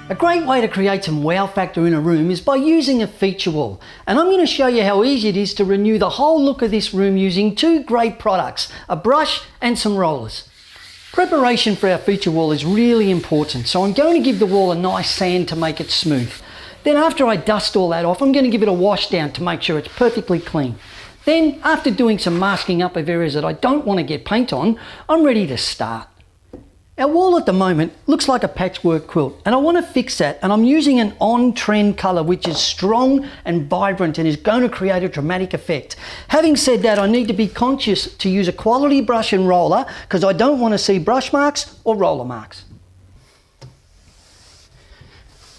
A great way to create some wow factor in a room is by using a feature wall. And I'm going to show you how easy it is to renew the whole look of this room using two great products, a brush and some rollers. Preparation for our feature wall is really important, so I'm going to give the wall a nice sand to make it smooth. Then after I dust all that off, I'm going to give it a wash down to make sure it's perfectly clean. Then, after doing some masking up of areas that I don't want to get paint on, I'm ready to start. Our wall at the moment looks like a patchwork quilt, and I want to fix that, and I'm using an on-trend colour which is strong and vibrant and is going to create a dramatic effect. Having said that, I need to be conscious to use a quality brush and roller because I don't want to see brush marks or roller marks.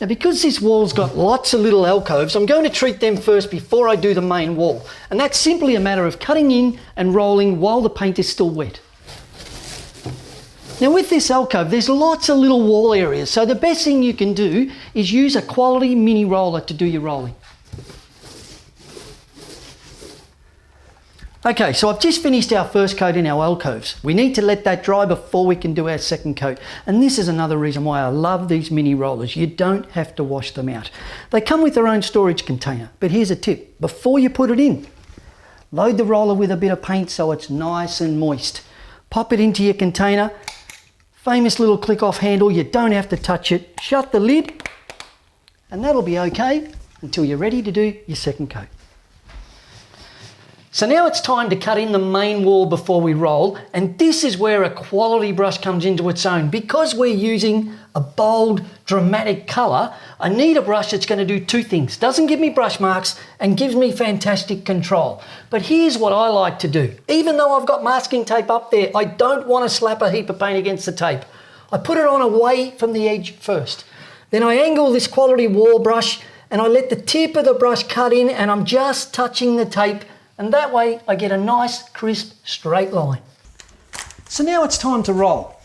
Now, because this wall's got lots of little alcoves, I'm going to treat them first before I do the main wall, and that's simply a matter of cutting in and rolling while the paint is still wet. Now with this alcove, there's lots of little wall areas, so the best thing you can do is use a quality mini roller to do your rolling. Okay, so I've just finished our first coat in our alcoves. We need to let that dry before we can do our second coat. And this is another reason why I love these mini rollers. You don't have to wash them out. They come with their own storage container, but here's a tip. Before you put it in, load the roller with a bit of paint so it's nice and moist. Pop it into your container. Famous little click off handle, you don't have to touch it. Shut the lid and that'll be okay until you're ready to do your second coat. So now it's time to cut in the main wall before we roll, and this is where a quality brush comes into its own. Because we're using a bold, dramatic colour, I need a brush that's going to do two things. Doesn't give me brush marks and gives me fantastic control. But here's what I like to do. Even though I've got masking tape up there, I don't want to slap a heap of paint against the tape. I put it on away from the edge first. Then I angle this quality wall brush and I let the tip of the brush cut in, and I'm just touching the tape, and that way I get a nice, crisp, straight line. So now it's time to roll.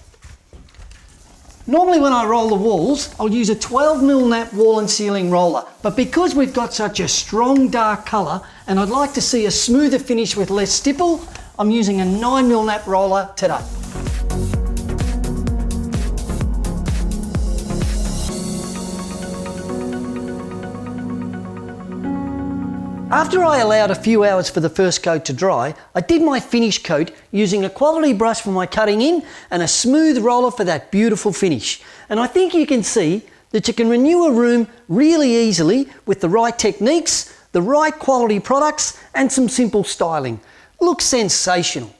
Normally when I roll the walls, I'll use a 12mm nap wall and ceiling roller, but because we've got such a strong dark colour and I'd like to see a smoother finish with less stipple, I'm using a 9mm nap roller today. After I allowed a few hours for the first coat to dry, I did my finish coat using a quality brush for my cutting in and a smooth roller for that beautiful finish. And I think you can see that you can renew a room really easily with the right techniques, the right quality products and some simple styling. Looks sensational.